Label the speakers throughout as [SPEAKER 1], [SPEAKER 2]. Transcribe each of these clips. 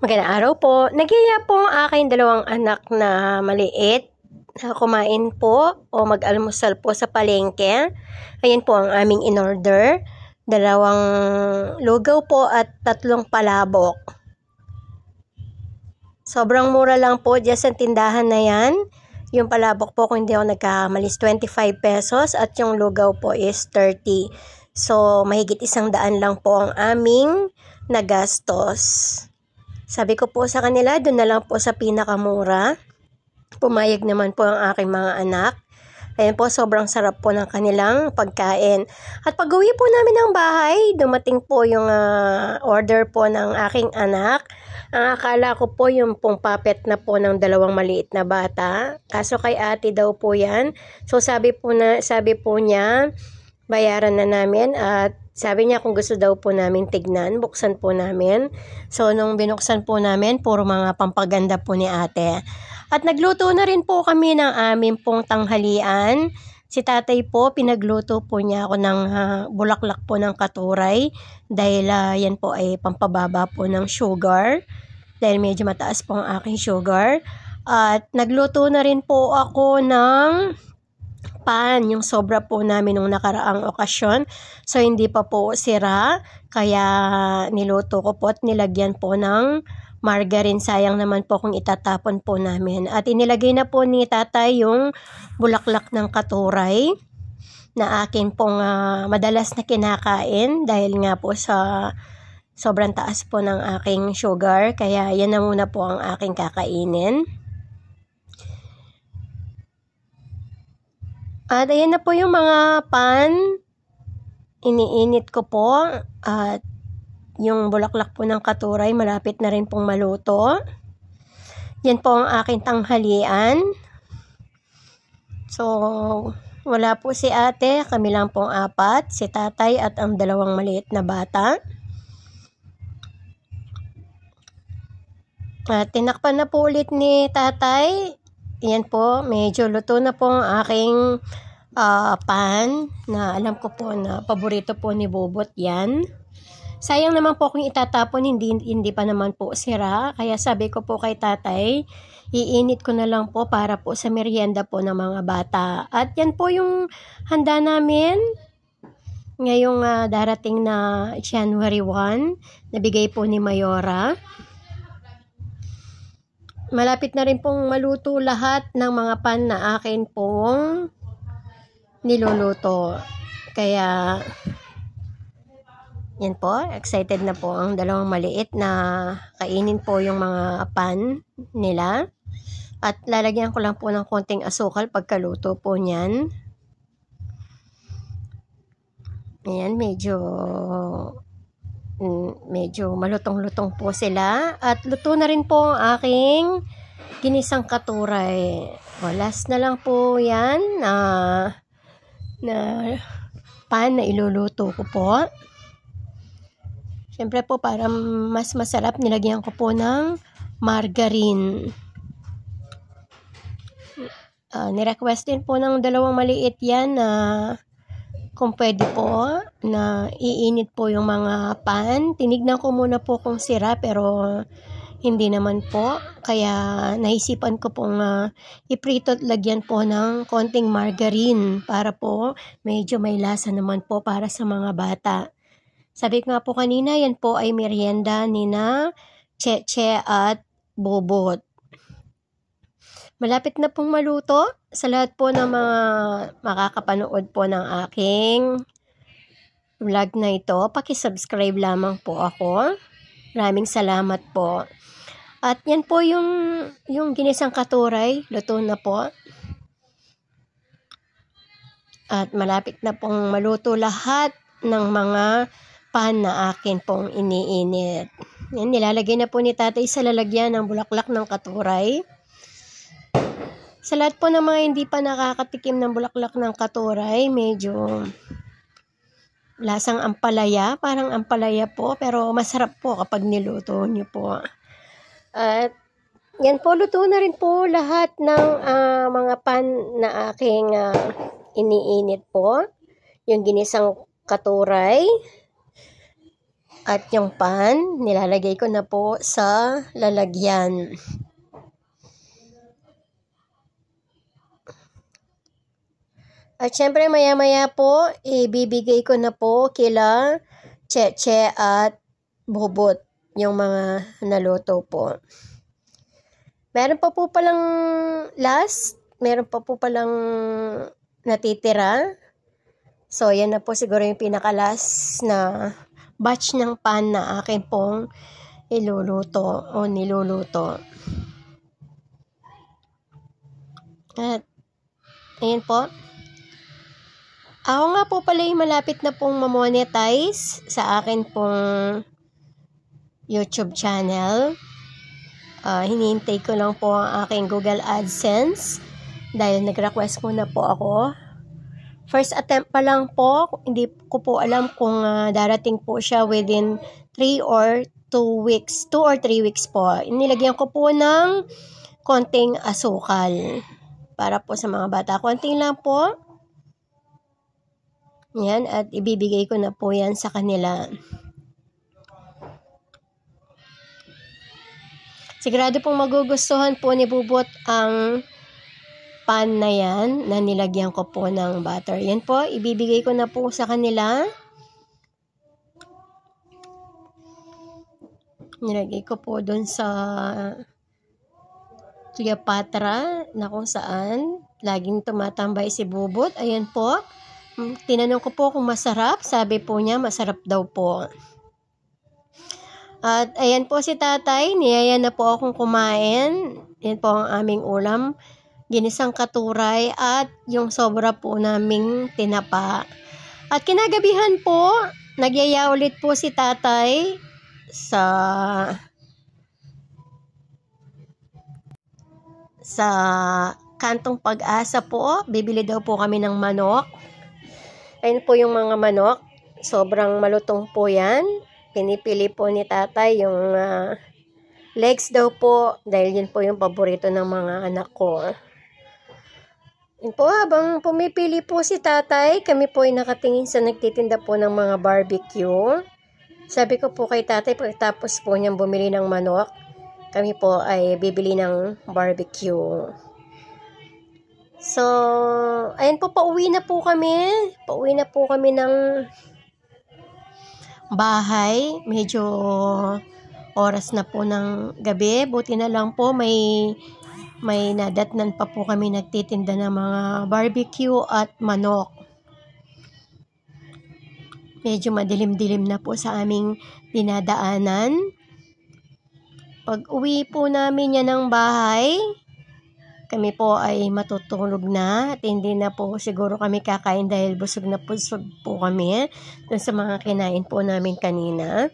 [SPEAKER 1] Magandang araw po. Nagyaya po ang aking dalawang anak na maliit na kumain po o mag-almusal po sa palengke. Ayan po ang aming in-order. 2 lugaw po at 3 palabok. Sobrang mura lang po dyan sa tindahan na yan. Yung palabok po, kung hindi ako nagkamali, 25 pesos at yung lugaw po is 30. So, mahigit 100 lang po ang aming nagastos. Sabi ko po sa kanila, doon na lang po sa pinakamura. Pumayag naman po ang aking mga anak. Ayan po, sobrang sarap po ng kanilang pagkain. At pag-uwi po namin ng bahay, dumating po yung order po ng aking anak. Ang akala ko po yung pong puppet na po ng 2 maliit na bata. Kaso kay ate daw po yan. So sabi po niya, bayaran na namin at sabi niya kung gusto daw po namin tignan, buksan po namin. So nung binuksan po namin, puro mga pampaganda po ni ate. At nagluto na rin po kami ng aming pong tanghalian. Si tatay po, pinagluto po niya ako ng bulaklak po ng katuray. Dahil yan po ay pampababa po ng sugar. Dahil medyo mataas po ang aking sugar. At nagluto na rin po ako ng pan, yung sobra po namin nung nakaraang okasyon. So, hindi pa po sira. Kaya, niluto ko po at nilagyan po ng margarine. Sayang naman po kung itatapon po namin. At inilagay na po ni tatay yung bulaklak ng katuray na akin pong madalas na kinakain. Dahil nga po sa sobrang taas po ng aking sugar. Kaya, yan na muna po ang aking kakainin. At ayan na po yung mga pan, iniinit ko po at yung bulaklak po ng katuray malapit na rin pong maluto. Yan po ang aking tanghalian. So, wala po si ate, kami lang pong 4, si tatay at ang 2 maliit na bata. At tinakpan na po ulit ni tatay. Yan po, medyo luto na po ang aking pan na alam ko po na paborito po ni Bobot yan. Sayang naman po kung itatapon, hindi pa naman po sira. Kaya sabi ko po kay tatay, iinit ko na lang po para po sa merienda po ng mga bata. At yan po yung handa namin ngayong darating na January 1, nabigay po ni Mayora. Malapit na rin pong maluto lahat ng mga pan na akin pong niluluto. Kaya, yan po, excited na po ang 2 maliit na kainin po yung mga pan nila. At lalagyan ko lang po ng konting asukal pagkaluto po niyan. Ayan, medyo malutong-lutong po sila. At luto na rin po ang aking ginisang katuray. O, last na lang po yan na pan na iluluto ko po. Siyempre po para mas masarap, nilagyan ko po ng margarine. Nirequest din po ng 2 maliit yan na kung pwede po na iinit po yung mga pan. Tinignan ko muna po kung sira pero hindi naman po. Kaya naisipan ko pong iprito at lagyan po ng konting margarine para po medyo may lasa naman po para sa mga bata. Sabi ko nga po kanina, yan po ay merienda ni na Cheche at Bobot. Malapit na pong maluto. Sa lahat po ng mga makakapanood po ng aking vlog na ito, paki-subscribe lamang po ako. Maraming salamat po. At yan po yung ginisang katuray, luto na po. At malapit na pong maluto lahat ng mga pan na akin pong iniinit. Yan, nilalagay na po ni tatay sa lalagyan ng bulaklak ng katuray. Sa lahat po ng mga hindi pa nakakatikim ng bulaklak ng katuray, medyo lasang ampalaya, parang ampalaya po, pero masarap po kapag niluto nyo po. At yan po, luto na rin po lahat ng mga pan na aking iniinit po. Yung ginisang katuray. At yung pan, nilalagay ko na po sa lalagyan. At syempre maya-maya po, ibibigay ko na po kila Cheche at Bubot yung mga naluto po. Meron pa po palang meron pa po palang natitira. So, yan na po siguro yung pinaka-last na batch ng pan na akin pong iluluto o niluluto. At, ayan po. Ako nga po pala yung malapit na pong mamonetize sa akin pong YouTube channel. Hinihintay ko lang po ang aking Google AdSense dahil nag-request muna po ako. First attempt pa lang po, hindi ko po alam kung darating po siya within 3 or 2 weeks, 2 or 3 weeks po. Nilagyan ko po ng konting asukal para po sa mga bata. Konting lang po. Yan, at ibibigay ko na po yan sa kanila. Sigurado pong magugustuhan po ni Bubot ang pan na yan na nilagyan ko po ng butter. Yan po, ibibigay ko na po sa kanila. Nilagay ko po doon sa Cleopatra na kung saan laging tumatambay si Bubot. Ayan po. Tinanong ko po kung masarap. Sabi po niya masarap daw po. At ayan po si tatay. Niyaya na po akong kumain. Yan po ang aming ulam. Ginisang katuray at yung sobra po naming tinapa. At kinagabihan po, nagyaya ulit po si tatay sa Kantong Pag-asa po. Bibili daw po kami ng manok. Ayun po yung mga manok. Sobrang malutong po yan. Pinipili po ni tatay yung legs daw po dahil yun po yung paborito ng mga anak ko. Yun po, habang pumipili po si tatay, kami po ay nakatingin sa nagtitinda po ng mga barbecue. Sabi ko po kay tatay, pagkatapos po niyang bumili ng manok, kami po ay bibili ng barbecue. So, ayan po, pauwi na po kami. Pauwi na po kami ng bahay. Medyo oras na po ng gabi. Buti na lang po may nadatnan pa po kami nagtitinda ng mga barbecue at manok. Medyo madilim-dilim na po sa aming dinadaanan. Pag uwi po namin yan ng bahay, kami po ay matutulog na at hindi na po siguro kami kakain dahil busog na busog po kami dun sa mga kinain po namin kanina.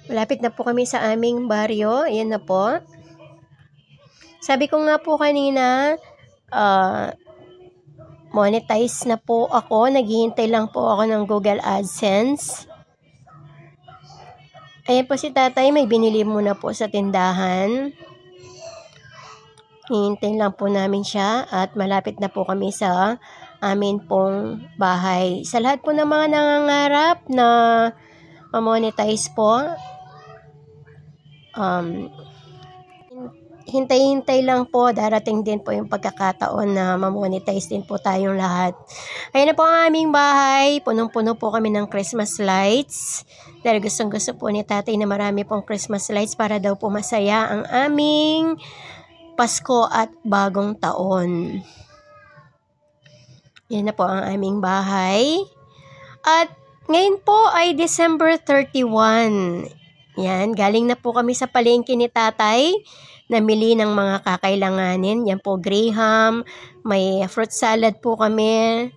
[SPEAKER 1] Malapit na po kami sa aming baryo. Ayan na po. Sabi ko nga po kanina, monetize na po ako. Naghihintay lang po ako ng Google AdSense. Ayan po si tatay, may binili muna po sa tindahan. Hihintay lang po namin siya at malapit na po kami sa amin pong bahay. Sa lahat po ng mga nangangarap na ma-monetize po, hintay-hintay lang po, darating din po yung pagkakataon na ma-monetize din po tayong lahat. Ayan na po ang aming bahay, punong-puno po kami ng Christmas lights. Dahil gustong-gusto po ni tatay na marami pong Christmas lights para daw po masaya ang aming Pasko at Bagong Taon. Yan na po ang aming bahay. At ngayon po ay December 31. Yan, galing na po kami sa palengke ni tatay. Namili ng mga kakailanganin. Yan po, graham. May fruit salad po kami.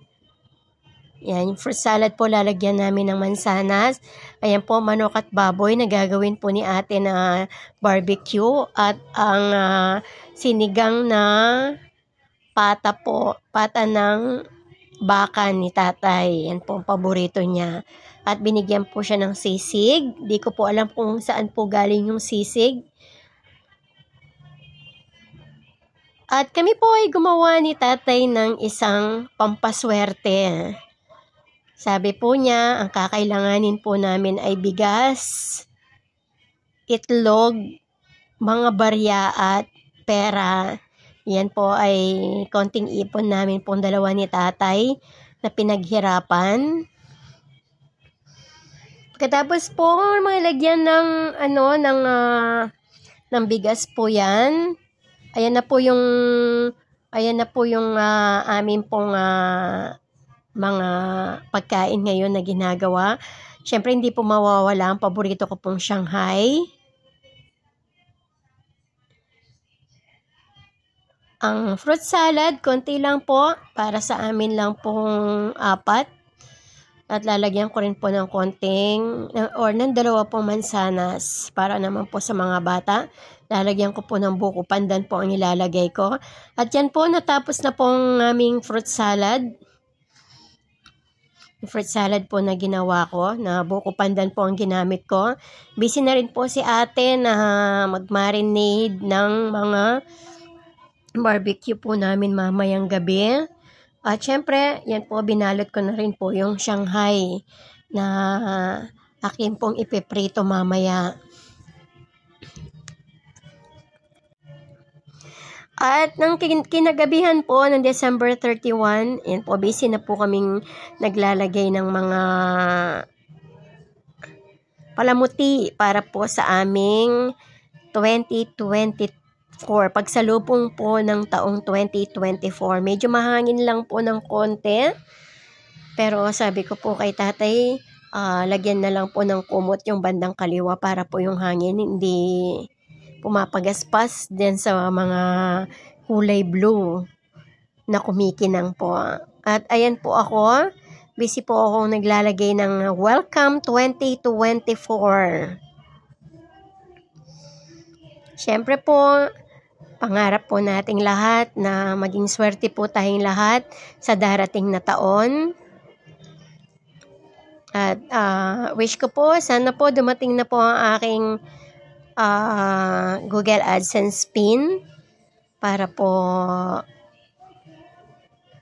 [SPEAKER 1] Yan, yung fruit salad po lalagyan namin ng mansanas. Ayan po, manok at baboy na gagawin po ni ate na barbecue. At ang sinigang na pata po, pata ng baka ni tatay. Yan po ang paborito niya. At binigyan po siya ng sisig. Di ko po alam kung saan po galing yung sisig. At kami po ay gumawa ni tatay ng isang pampaswerte. Sabi po niya, ang kakailanganin po namin ay bigas, itlog, mga barya at pera. Yan po ay konting ipon namin pong dalawa ni tatay na pinaghirapan. Pagkatapos po lagyan ng ng bigas po yan. Ayan na po yung amin pong mga pagkain ngayon na ginagawa. Syempre hindi po mawawala ang paborito ko pong Shanghai. Ang fruit salad, konti lang po para sa amin lang pong 4. At lalagyan ko rin po ng konting ng 2 pong mansanas para naman po sa mga bata. Lalagyan ko po ng buko pandan po ang ilalagay ko. At yan po, natapos na pong aming fruit salad. Fruit salad po na ginawa ko, na buko pandan po ang ginamit ko. Busy na rin po si ate na mag-marinade ng mga barbecue po namin mamayang gabi. At syempre, yan po, binalot ko na rin po yung Shanghai na akin pong ipiprito mamaya. At nang kinagabihan po ng December 31, yan po, busy na po kaming naglalagay ng mga palamuti para po sa aming 2024. Pagsalubong po ng taong 2024. Medyo mahangin lang po ng konti. Pero sabi ko po kay tatay, lagyan na lang po ng kumot yung bandang kaliwa para po yung hangin hindi pumapagaspas din sa mga kulay blue na kumikinang po. At ayan po ako, busy po akong naglalagay ng Welcome 2024. Siyempre po, pangarap po nating lahat na maging swerte po tayong lahat sa darating na taon. At wish ko po, sana po dumating na po ang aking Google AdSense pin para po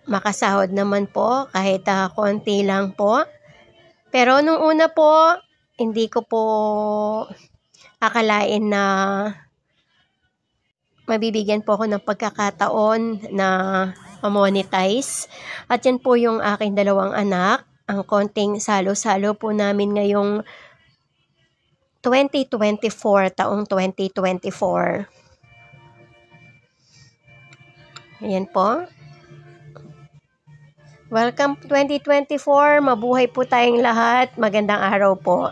[SPEAKER 1] makasahod naman po kahit konti lang po. Pero nung una po, hindi ko po akalain na mabibigyan po ako ng pagkakataon na ma-monetize. At yan po yung aking 2 anak. Ang konting salo-salo po namin ngayong 2024, taong 2024. Ayan po. Welcome 2024. Mabuhay po tayong lahat. Magandang araw po.